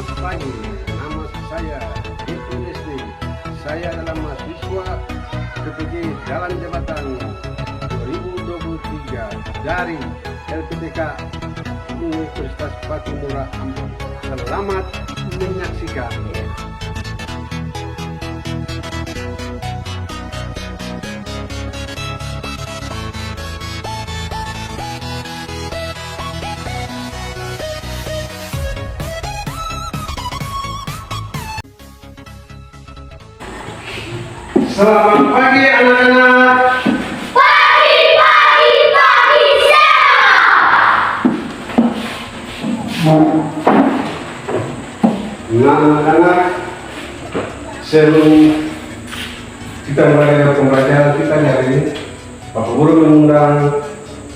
Selamat pagi, nama saya Ibnu Desni. Saya adalah mahasiswa PPG Jalan Jabatan 2023 dari LPTK Universitas Patimura Ambon. Selamat menyaksikan. Selamat pagi anak-anak. Pagi, pagi, pagi, sehat. Nah anak-anak, sebelum kita mulai pembelajaran kita hari ini, Bapak Guru mengundang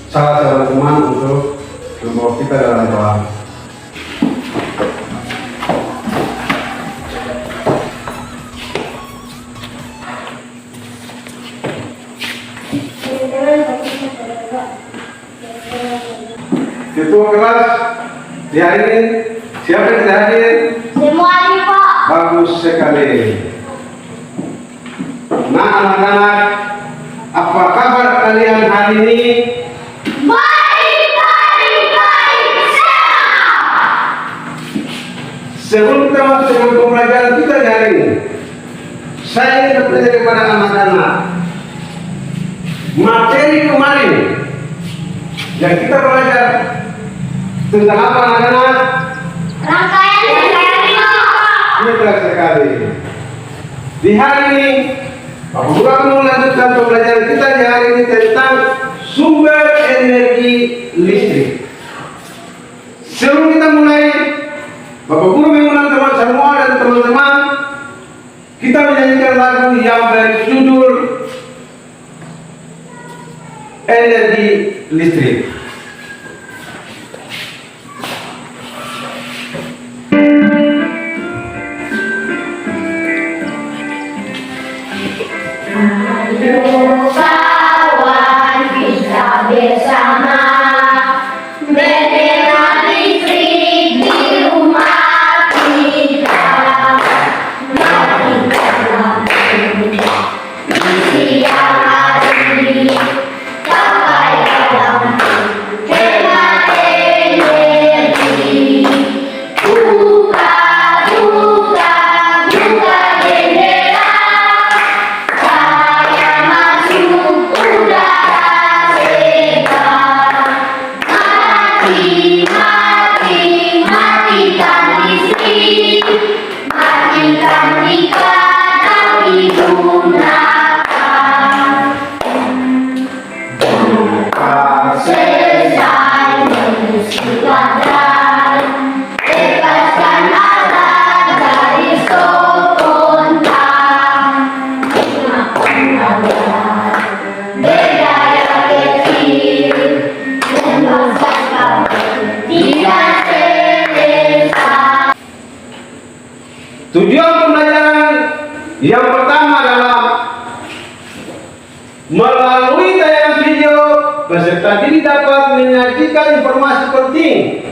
salah satu teman untuk membawa kita dalam doa. Ketua kelas di hari ini siapa yang tidak hadir? Semua nih, Pak. Bagus sekali. Nah anak-anak, apa kabar kalian hari ini? Baik, baik, baik, sehat. Sebelum kita masuk dengan pembelajaran kita di hari ini, saya ingin bertanya kepada anak-anak, materi kemarin yang kita belajar tentang apa anak-anak? Rangkaian materi, Pak. Betul sekali. Di hari ini, Bapak Guru akan melanjutkan pembelajaran kita di hari ini tentang sumber energi listrik. Sebelum kita mulai, Bapak Guru mengundang teman semua dan teman-teman, kita menyanyikan lagu yang berjudul Energi Listrik. Ayo kawan, kita bersama berhemat listrik di rumah kita. Mari kita di siang hari sampai dalam hemat energi. Buka, buka, buka jendela. Saya masuk udara segar. Mati, mati, matikan listrik. Matikan jika tak digunakan. Selesai mengisi badan. Lepaskan alat dari stok kontak. Berdaya kecil membangsakan tidak selesai. Tujuan pembelajaran yang pertama adalah melalui tayangan video peserta didik dapat menyajikan informasi penting.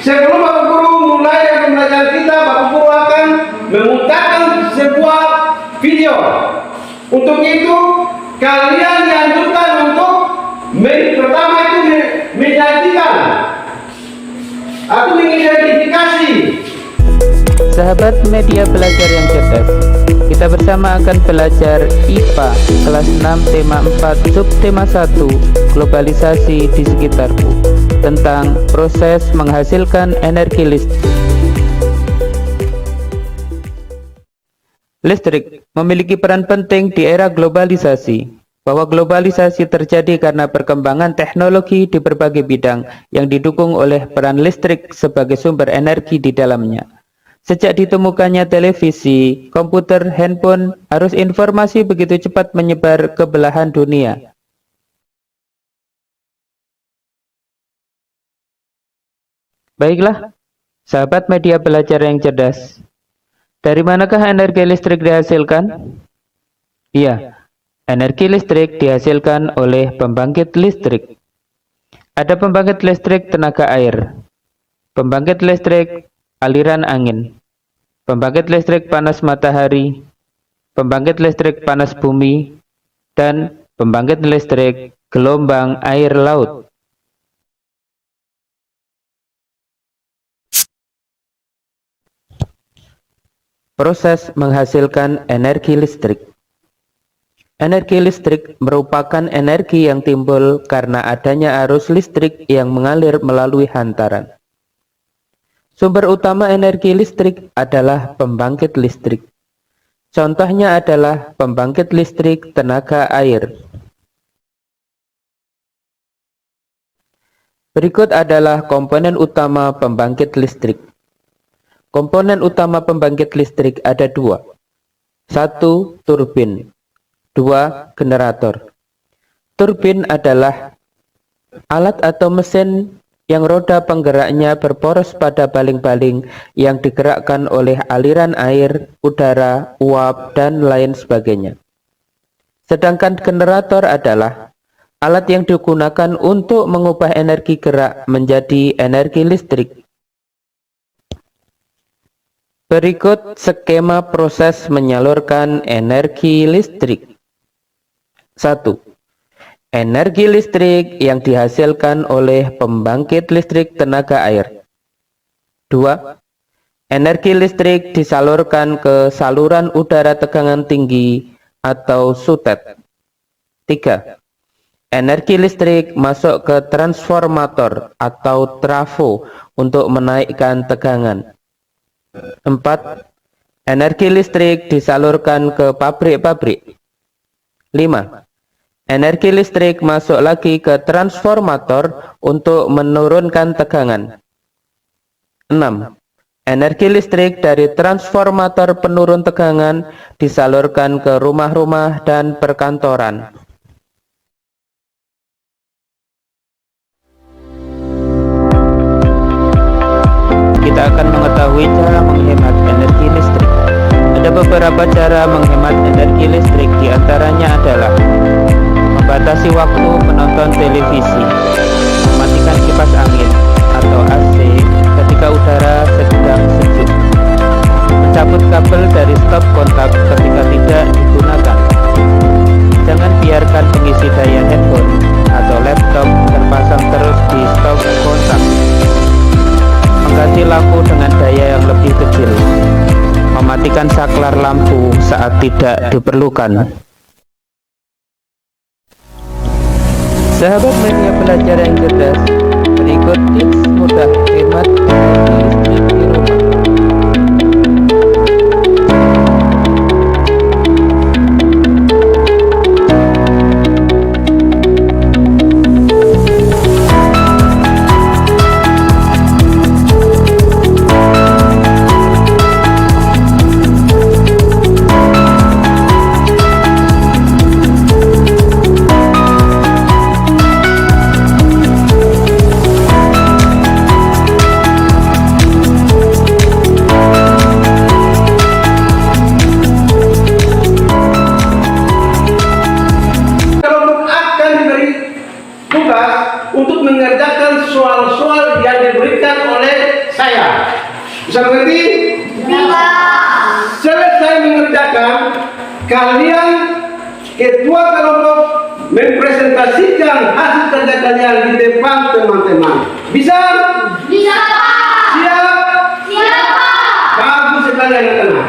Sebelum Bapak Guru mulai dengan pembelajaran kita, Bapak Guru akan memutarkan sebuah video. Untuk itu, kalian dianjurkan untuk pertama itu menyajikan atau mengidentifikasi. Sahabat media belajar yang cerdas, kita bersama akan belajar IPA kelas 6 tema 4 subtema 1 globalisasi di sekitarku tentang proses menghasilkan energi listrik. Listrik memiliki peran penting di era globalisasi. Bahwa globalisasi terjadi karena perkembangan teknologi di berbagai bidang yang didukung oleh peran listrik sebagai sumber energi di dalamnya. Sejak ditemukannya televisi, komputer, handphone, arus informasi begitu cepat menyebar ke belahan dunia. Baiklah, sahabat media belajar yang cerdas. Dari manakah energi listrik dihasilkan? Iya, energi listrik dihasilkan oleh pembangkit listrik. Ada pembangkit listrik tenaga air, pembangkit listrik aliran angin, pembangkit listrik panas matahari, pembangkit listrik panas bumi, dan pembangkit listrik gelombang air laut. Proses menghasilkan energi listrik. Energi listrik merupakan energi yang timbul karena adanya arus listrik yang mengalir melalui hantaran. Sumber utama energi listrik adalah pembangkit listrik. Contohnya adalah pembangkit listrik tenaga air. Berikut adalah komponen utama pembangkit listrik. Komponen utama pembangkit listrik ada dua. 1. Turbin. 2. Generator. Turbin adalah alat atau mesin yang roda penggeraknya berporos pada baling-baling yang digerakkan oleh aliran air, udara, uap, dan lain sebagainya. Sedangkan generator adalah alat yang digunakan untuk mengubah energi gerak menjadi energi listrik. Berikut skema proses menyalurkan energi listrik. 1. Energi listrik yang dihasilkan oleh pembangkit listrik tenaga air. 2. Energi listrik disalurkan ke saluran udara tegangan tinggi atau SUTET. 3. Energi listrik masuk ke transformator atau trafo untuk menaikkan tegangan. 4. Energi listrik disalurkan ke pabrik-pabrik. 5. Energi listrik masuk lagi ke transformator untuk menurunkan tegangan. 6. Energi listrik dari transformator penurun tegangan disalurkan ke rumah-rumah dan perkantoran. Kita akan mengetahui cara menghemat energi listrik. Ada beberapa cara menghemat energi listrik, diantaranya adalah membatasi waktu menonton televisi, mematikan kipas angin atau AC ketika udara sedang sejuk, mencabut kabel dari stop kontak ketika tidak digunakan. Jangan biarkan pengisi daya handphone atau laptop terpasang terus di stop kontak. Mengganti lampu dengan daya yang lebih kecil. Mematikan saklar lampu saat tidak diperlukan. Sahabat media belajar yang cerdas, berikut tips mudah hemat energi listrik di rumah. Untuk mengerjakan soal-soal yang diberikan oleh saya. Bisa mengerti? Selesai mengerjakan, kalian ketua kelompok mempresentasikan hasil kerja kalian di depan teman-teman. Bisa? Bisa, Pak. Siap? Siap, Pak. Bagus sekali anak-anak.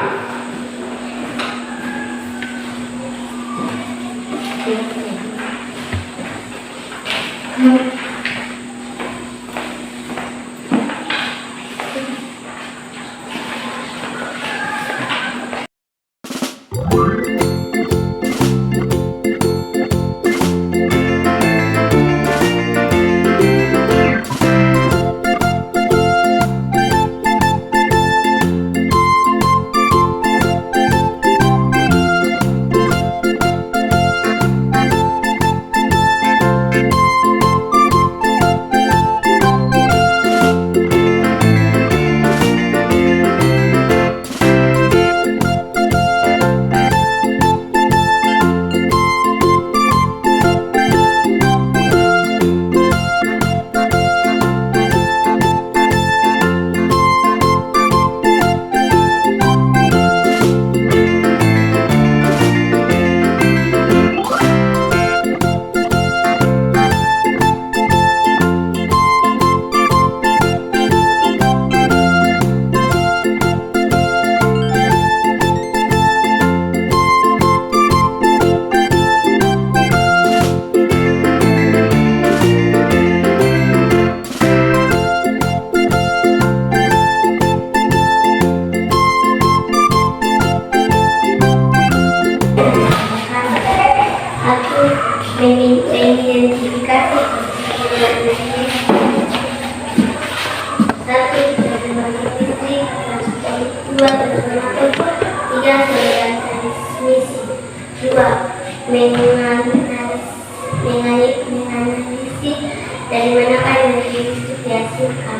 energi listrik dihasilkan.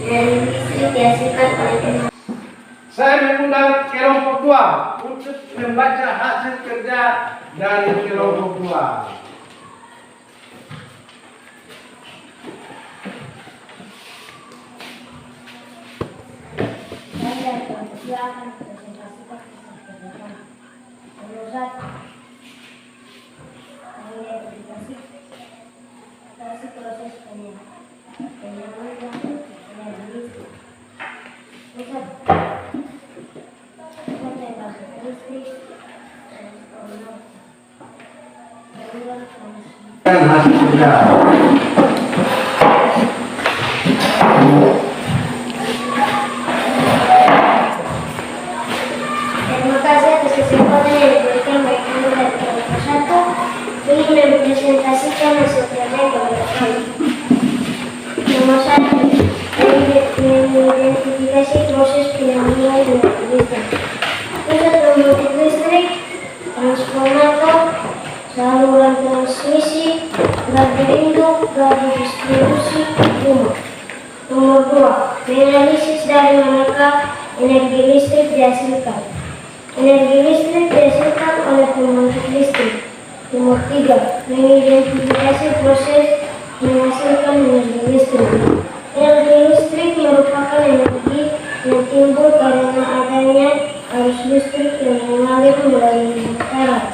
Energi listrik dihasilkan oleh pembangkit. Saya mengundang kelompok tua untuk membaca hasil kerja dari kelompok tua. Saya akan presentasikan kegiatan penulisan proses penyaluran energi listrik. Pusat pembangkit listrik transformer saluran transmisi. Dan hasil kerja. Terima kasih atas kesempatan yang diberikan baik kami dari kelompok 1 ingin mempresentasikan hasil kerja kepada kami. Nomor 1, mengidentifikasi proses penyaluran energi listrik. Pusat pembangkit listrik, transformator, saluran transmisi, gardu induk, gardu distribusi, rumah. Nomor 2, menganalisis dari manakah energi listrik dihasilkan. Energi listrik dihasilkan oleh pembangkit listrik. Nomor 3, mengidentifikasi proses menghasilkan energi listrik. Energi listrik merupakan energi yang timbul karena adanya arus listrik yang mengalir melalui material.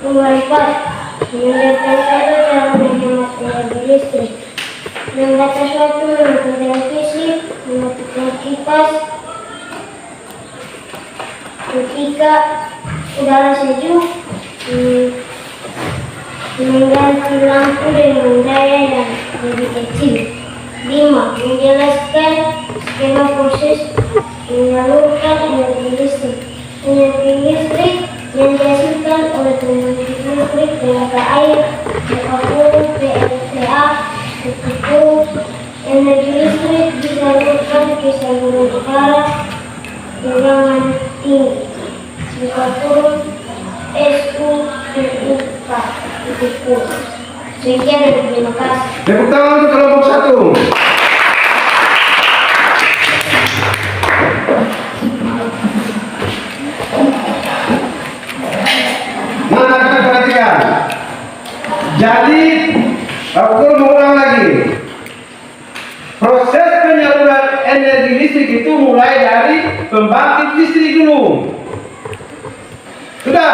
Nomor 4, menunjukkan cara menghemat energi listrik. Membaca suatu, menonton televisi, mematikan kipas, ketika udara sejuk, mengganti lampu dengan daya yang lebih kecil. 5. Menjelaskan skema proses menyalurkan energi listrik. Energi listrik yang dihasilkan oleh pembangkit listrik tenaga air, evaporator, PLTA, itu energi listrik disalurkan ke saluran udara tegangan tinggi, evaporator, SUPUK, itu. Sekian dan terima kasih. Tepuk tangan untuk kelompok 1. Nah, kita perhatikan. Jadi, aku mengulang lagi. Proses penyaluran energi listrik itu mulai dari pembangkit listrik dulu. Sudah,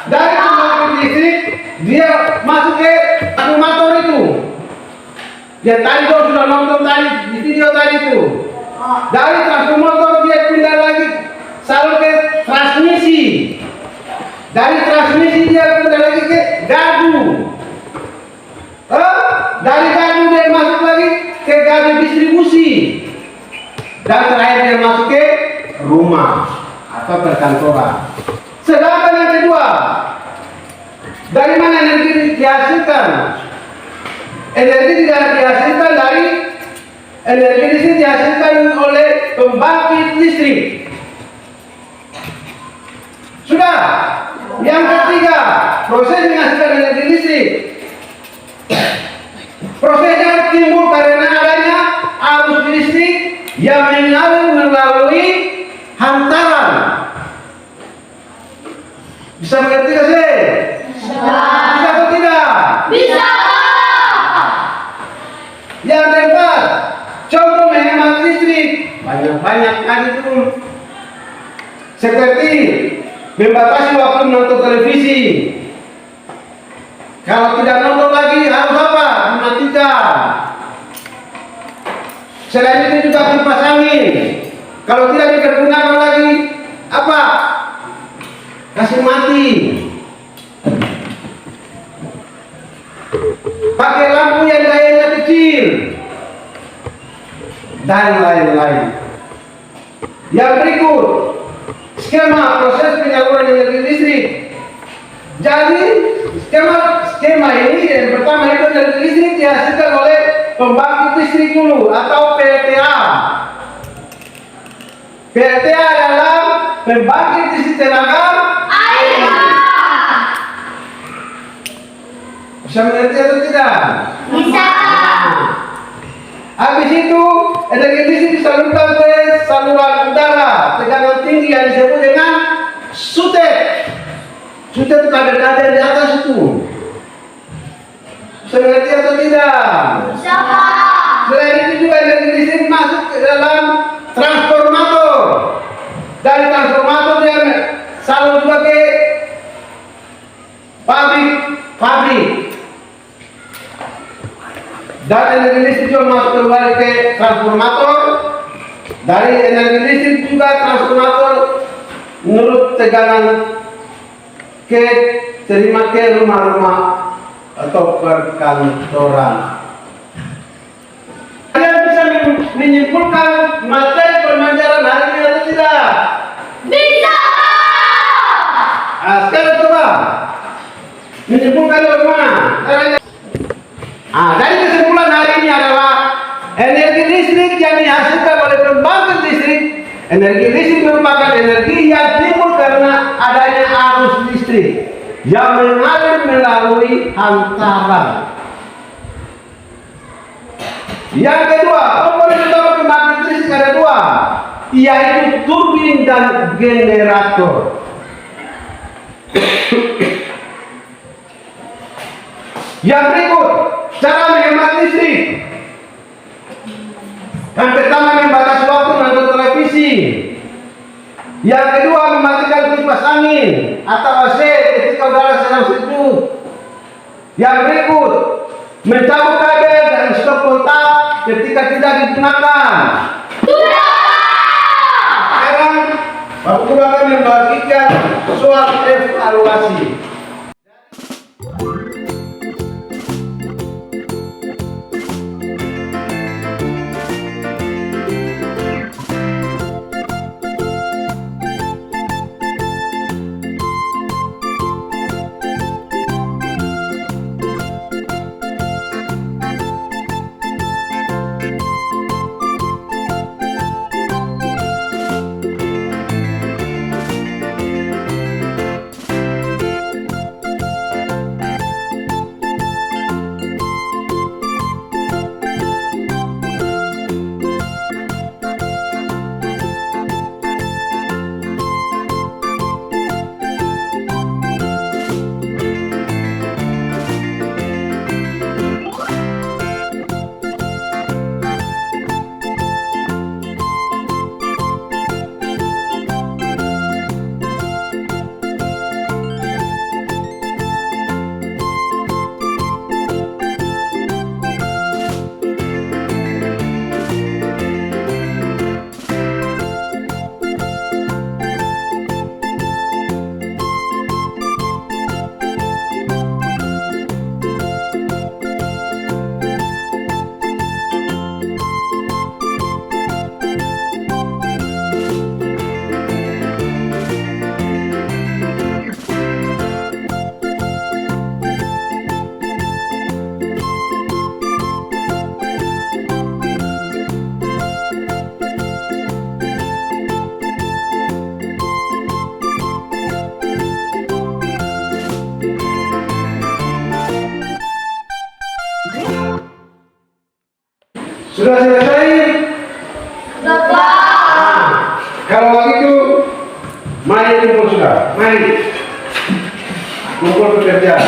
dari pembangkit listrik dia masuk ke akumulator itu. Dia tadi kau sudah nonton tadi di video tadi itu. Dari transformator dia pindah lagi salur ke transmisi. Dari transmisi dia pindah lagi ke gardu. Dari gardu dia masuk lagi ke gardu distribusi. Dan terakhir dia masuk ke rumah atau perkantoran. Sedangkan yang kedua, dari mana energi dihasilkan? Energi tidak dihasilkan dari energi listrik dihasilkan oleh pembangkit listrik. Sudah. Yang ketiga, proses menghasilkan energi listrik. Prosesnya timbul karena adanya arus listrik yang mengalir melalui hantaran. Bisa mengerti gak sih? Bisa atau tidak? Bisa. Yang keempat, contoh menghemat listrik. Banyak kan itu. Seperti membatasi waktu menonton televisi. Kalau tidak nonton lagi harus apa? Dimatikan. Selain itu juga kipas angin. Kalau tidak digunakan lagi apa? Kasih mati. Pakai lampu yang dayanya kecil dan lain-lain. Yang berikut, skema proses penyaluran energi listrik. Jadi skema ini yang pertama itu energi listrik dihasilkan oleh pembangkit listrik dulu atau PLTA. PLTA adalah pembangkit listrik tenaga Air. Bisa mengerti atau tidak? Bisa. energi listrik disalurkan ke saluran udara tegangan tinggi yang disebut dengan sutet. Sutet itu kabel-kabel di atas itu. Mengerti atau tidak? Selain itu juga energi listrik masuk ke dalam transformator. Dari transformator dia salur juga ke pabrik. Dan energi listrik juga masuk kembali ke transformator. Dari energi listrik juga transformator menurut tegangan terima ke rumah-rumah atau perkantoran. Kalian bisa menyimpulkan materi pembelajaran hari ini atau tidak? Bisa. Sekarang coba menyimpulkan bagaimana caranya. Dari kesimpulan hari ini adalah energi listrik yang dihasilkan oleh pembangkit listrik. Energi listrik merupakan energi yang timbul karena adanya arus listrik yang mengalir melalui hantaran. Yang kedua, komponen utama pembangkit listrik ada dua, yaitu turbin dan generator. Yang berikut, cara menghemat listrik. Yang pertama, membatasi waktu menonton televisi. Yang kedua, mematikan kipas angin atau AC ketika udara sedang sejuk. Yang berikut, mencabut kabel dan stop kontak ketika tidak digunakan. Sekarang, Bapak Guru akan membagikan soal evaluasi. Sudah selesai? Kalau begitu, mari kumpul sudah. Mari kumpul bekerja.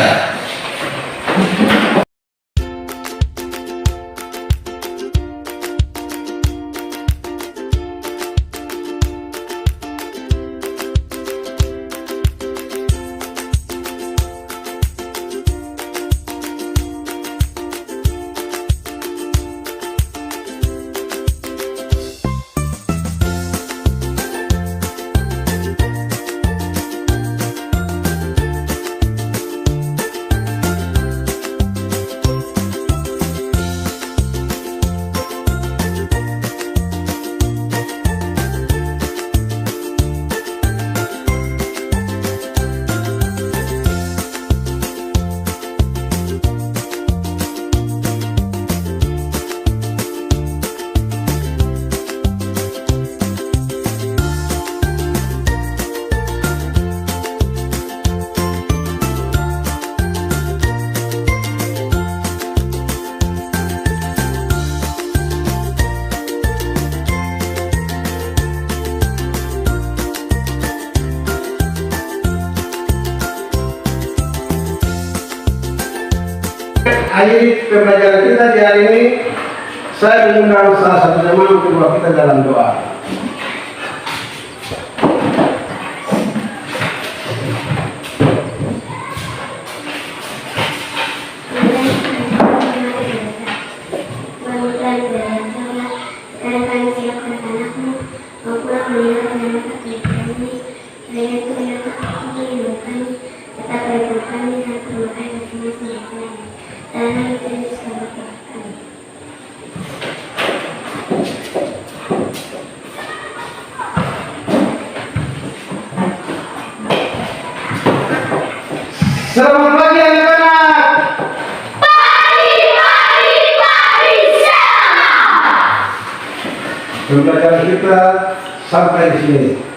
akhiri pembelajaran kita di hari ini. Saya mengundang salah satu jemaah untuk doa kita dalam doa. Selamat pagi anak-anak. Pembelajaran kita sampai di sini.